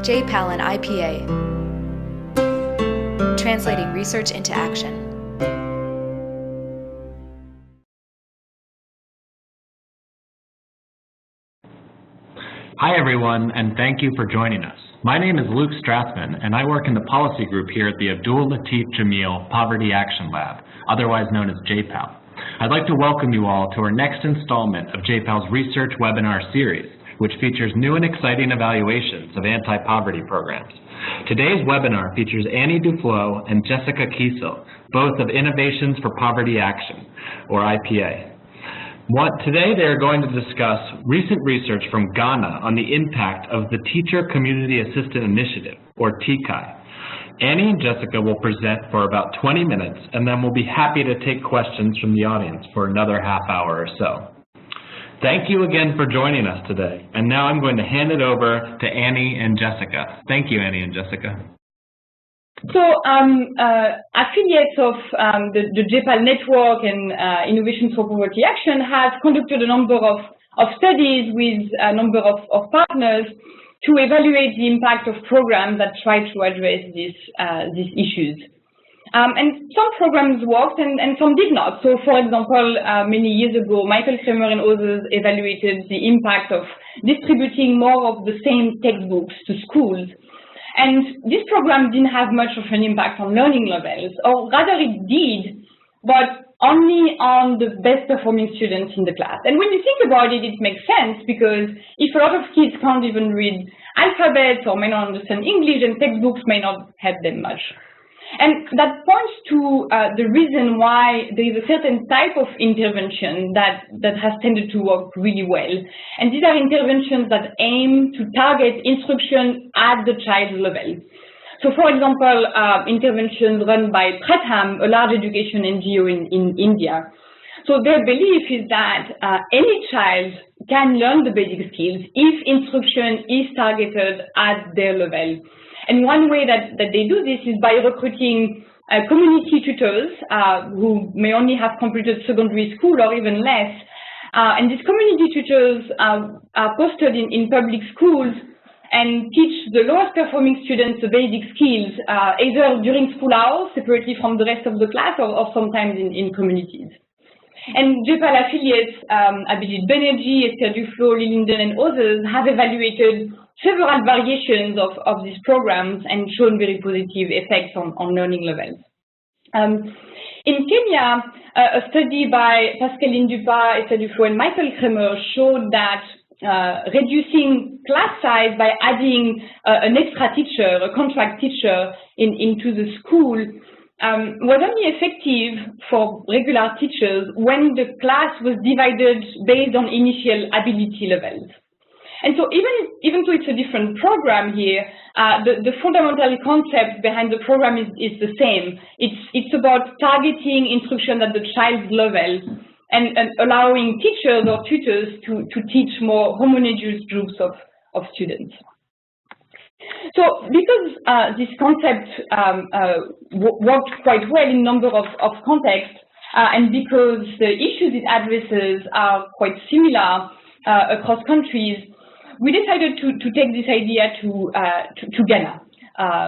JPAL and IPA, translating research into action. Hi everyone, and thank you for joining us. My name is Luke Strathman, and I work in the policy group here at the Abdul Latif Jameel Poverty Action Lab, otherwise known as JPAL. I'd like to welcome you all to our next installment of JPAL's research webinar series, which features new and exciting evaluations of anti-poverty programs. Today's webinar features Annie Duflo and Jessica Kiessel, both of Innovations for Poverty Action, or IPA. Today they are going to discuss recent research from Ghana on the impact of the Teacher Community Assistant Initiative, or TCAI. Annie and Jessica will present for about 20 minutes, and then we'll be happy to take questions from the audience for another half hour or so. Thank you again for joining us today, and now I'm going to hand it over to Annie and Jessica. Thank you, Annie and Jessica. So affiliates of the JPAL network and Innovations for Poverty Action have conducted a number of studies with a number of partners to evaluate the impact of programs that try to address these issues. And some programs worked and some did not. So for example, many years ago, Michael Kramer and others evaluated the impact of distributing more of the same textbooks to schools. And this program didn't have much of an impact on learning levels, or rather it did, but only on the best performing students in the class. And when you think about it, it makes sense, because if a lot of kids can't even read alphabets or may not understand English, and textbooks may not help them much. And that points to the reason why there is a certain type of intervention that has tended to work really well. And these are interventions that aim to target instruction at the child level. So for example, interventions run by Pratham, a large education NGO in India. So their belief is that any child can learn the basic skills if instruction is targeted at their level. And one way that they do this is by recruiting community tutors who may only have completed secondary school or even less. And these community tutors are posted in public schools and teach the lowest performing students the basic skills, either during school hours, separately from the rest of the class, or sometimes in communities. And JPAL affiliates, Abhijit Banerjee, Esther Duflo, Linden, and others have evaluated several variations of these programs and shown very positive effects on learning levels. In Kenya, a study by Pascaline Dupas, Esther Duflo, and Michael Kramer showed that reducing class size by adding an extra teacher, a contract teacher, into the school was only effective for regular teachers when the class was divided based on initial ability levels. And so even though it's a different program here, the fundamental concept behind the program is the same. It's about targeting instruction at the child's level and allowing teachers or tutors to teach more homogeneous groups of students. So because this concept worked quite well in a number of contexts, and because the issues it addresses are quite similar across countries, we decided to take this idea to Ghana.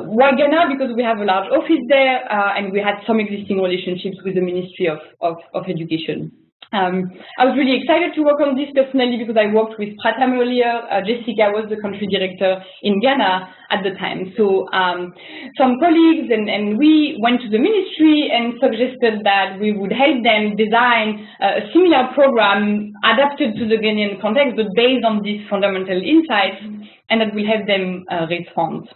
Why Ghana? Because we have a large office there, and we had some existing relationships with the Ministry of Education. I was really excited to work on this personally because I worked with Pratham earlier. Jessica was the country director in Ghana at the time. So some colleagues and we went to the ministry and suggested that we would help them design a similar program adapted to the Ghanaian context, but based on these fundamental insights, and that will help them raise funds.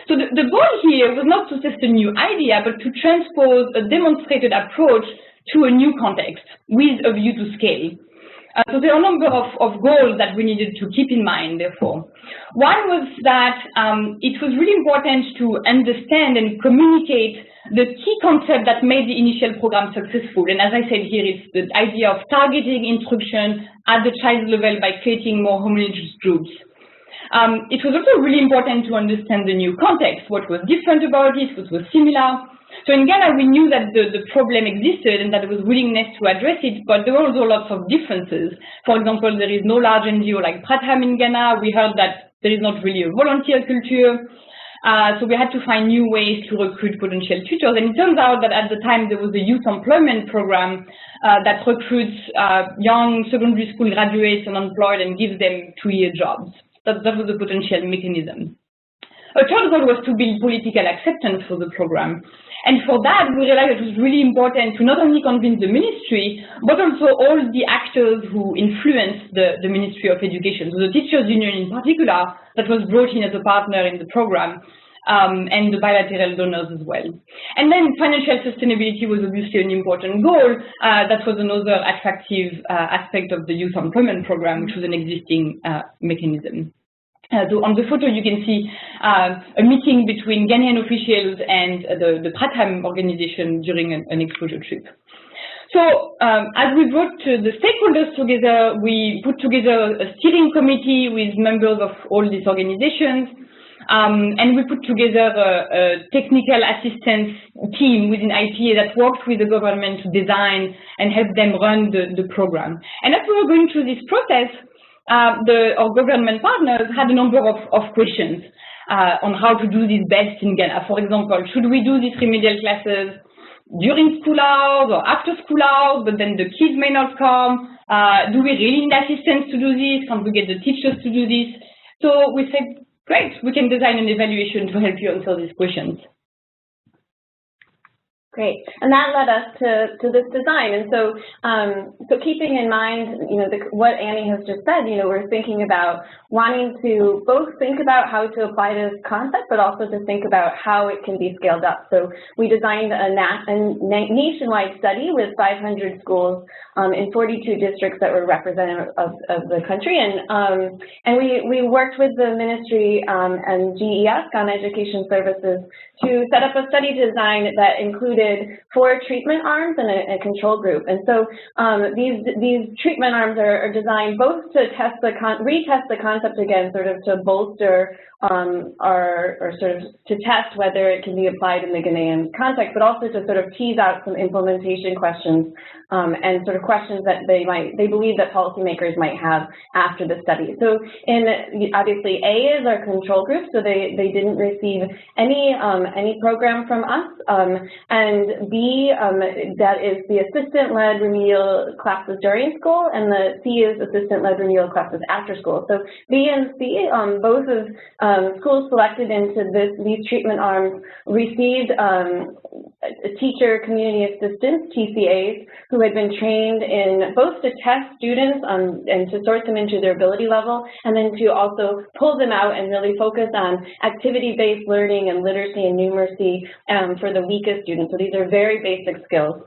So the goal here was not to test a new idea, but to transpose a demonstrated approach to a new context with a view to scale. So there are a number of goals that we needed to keep in mind, therefore. One was that it was really important to understand and communicate the key concept that made the initial program successful. And as I said here, it's the idea of targeting instruction at the child level by creating more homogeneous groups. It was also really important to understand the new context, what was different about it, what was similar. So in Ghana, we knew that the problem existed and that there was willingness to address it, but there were also lots of differences. For example, there is no large NGO like Pratham in Ghana. We heard that there is not really a volunteer culture. So we had to find new ways to recruit potential tutors. And it turns out that at the time there was a youth employment program that recruits young secondary school graduates and unemployed and gives them 2-year jobs. That was a potential mechanism. A third goal was to build political acceptance for the program. And for that, we realized it was really important to not only convince the ministry, but also all the actors who influenced the Ministry of Education. So the Teachers Union in particular, that was brought in as a partner in the program, and the bilateral donors as well. And then financial sustainability was obviously an important goal. That was another attractive aspect of the youth employment program, which was an existing mechanism. So on the photo, you can see a meeting between Ghanaian officials and the Pratham organization during an exposure trip. So as we brought the stakeholders together, we put together a steering committee with members of all these organizations, and we put together a technical assistance team within IPA that worked with the government to design and help them run the program. And as we were going through this process, our government partners had a number of questions on how to do this best in Ghana. For example, should we do these remedial classes during school hours or after school hours, but then the kids may not come? Do we really need assistance to do this? Can't we get the teachers to do this? So we said, great, we can design an evaluation to help you answer these questions. Great, and that led us to this design. And so, so keeping in mind, what Annie has just said, we're thinking about wanting to both think about how to apply this concept, but also to think about how it can be scaled up. So we designed a nationwide study with 500 schools in 42 districts that were representative of the country, and we worked with the ministry and GES, Ghana Education Services, to set up a study design that included 4 treatment arms and a control group. And so these treatment arms are designed both to retest the concept again, sort of to bolster or sort of to test whether it can be applied in the Ghanaian context, but also to sort of tease out some implementation questions and sort of questions that they believe that policymakers might have after the study. So obviously A is our control group, so they didn't receive any program from us, and B, that is the assistant-led remedial classes during school, and the C is assistant-led remedial classes after school. So B and C, both of schools selected into these treatment arms received teacher community assistants, TCAIs, who had been trained in both to test students and to sort them into their ability level, and then to also pull them out and really focus on activity-based learning and literacy and numeracy for the weakest students. So these are very basic skills.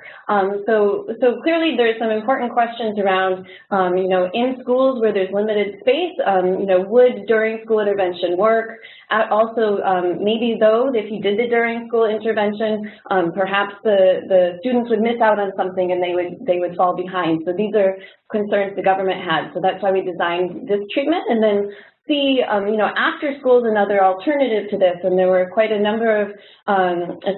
So clearly there's some important questions around, in schools where there's limited space, would during school intervention work? Also, maybe those, if you did the during school intervention, perhaps the students would miss out on something and they would fall behind. So these are concerns the government had. So that's why we designed this treatment. And then C, after school is another alternative to this, and there were quite a number of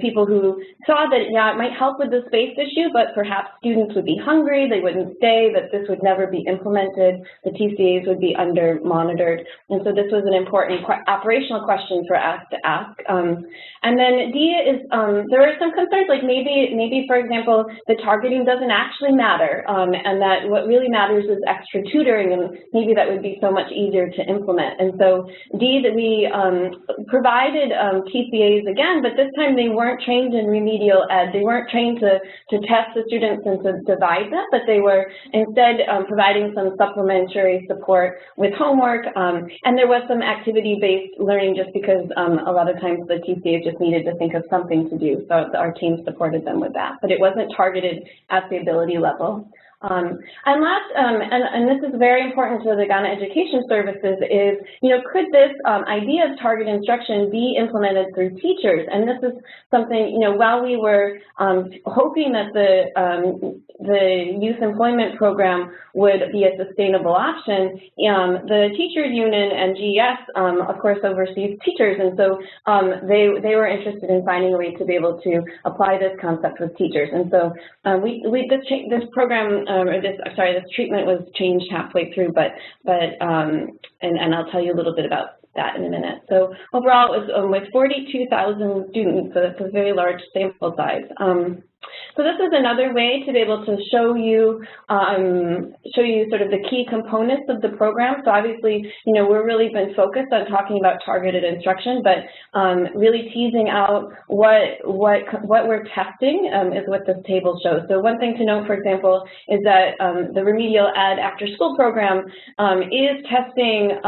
people who saw that, yeah, it might help with the space issue, but perhaps students would be hungry, they wouldn't stay, that this would never be implemented, the TCAs would be under-monitored, and so this was an important operational question for us to ask. And then D is, there were some concerns, like maybe, for example, the targeting doesn't actually matter, and that what really matters is extra tutoring, and maybe that would be so much easier to implement. And so D, that we provided TCAs again, but this time they weren't trained in remedial ed. They weren't trained to test the students and to divide them, but they were instead providing some supplementary support with homework. And there was some activity-based learning just because a lot of times the TCAs just needed to think of something to do. So our team supported them with that, but it wasn't targeted at the ability level. And last, and this is very important to the Ghana Education Services, is, could this idea of target instruction be implemented through teachers? And this is something, while we were hoping that the youth employment program would be a sustainable option, the teachers union and GES, of course, oversees teachers, and so they were interested in finding a way to be able to apply this concept with teachers. And so this program, this treatment was changed halfway through, and I'll tell you a little bit about that in a minute. So overall, it was with 42,000 students, so that's a very large sample size. So this is another way to be able to show you sort of the key components of the program. So obviously, we're really been focused on talking about targeted instruction, but really teasing out what we're testing is what this table shows. So one thing to note, for example, is that the Remedial Ed After School program is testing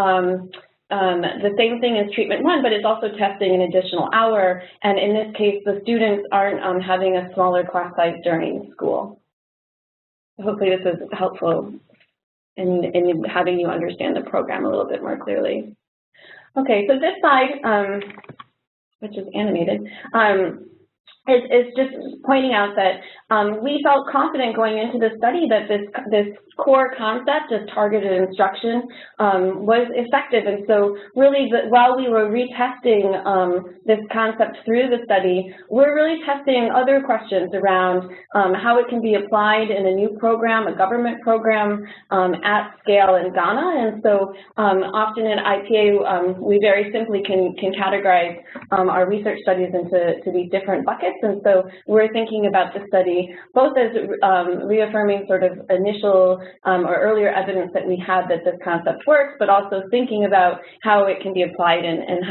the same thing as treatment 1, but it's also testing an additional hour. And in this case, the students aren't having a smaller class size during school. Hopefully this is helpful in having you understand the program a little bit more clearly. Okay, so this slide, which is animated, is just pointing out that we felt confident going into the study that this core concept of targeted instruction was effective. And so really, while we were retesting this concept through the study, we're really testing other questions around how it can be applied in a new program, a government program at scale in Ghana. And so often in IPA, we very simply can categorize our research studies into these different buckets. And so we're thinking about the study both as reaffirming sort of initial or earlier evidence that we had that this concept works, but also thinking about how it can be applied and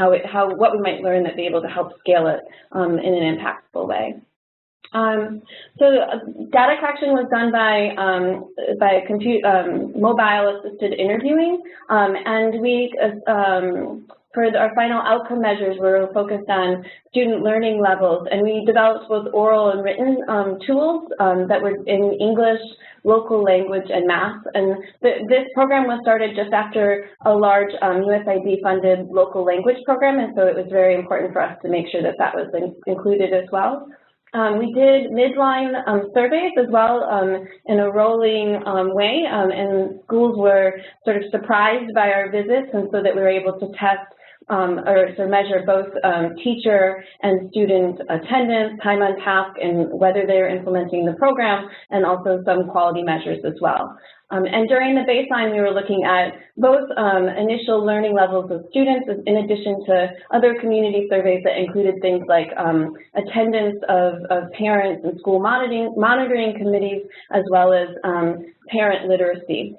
what we might learn that be able to help scale it in an impactful way. So data collection was done by mobile-assisted interviewing, and we for our final outcome measures, we're focused on student learning levels, and we developed both oral and written tools that were in English, local language, and math. And this program was started just after a large USAID-funded local language program, and so it was very important for us to make sure that that was included as well. We did midline surveys as well in a rolling way, and schools were sort of surprised by our visits, and so that we were able to test or to measure both teacher and student attendance, time on task, and whether they're implementing the program, and also some quality measures as well. And during the baseline, we were looking at both initial learning levels of students in addition to other community surveys that included things like attendance of parents and school monitoring committees, as well as parent literacy.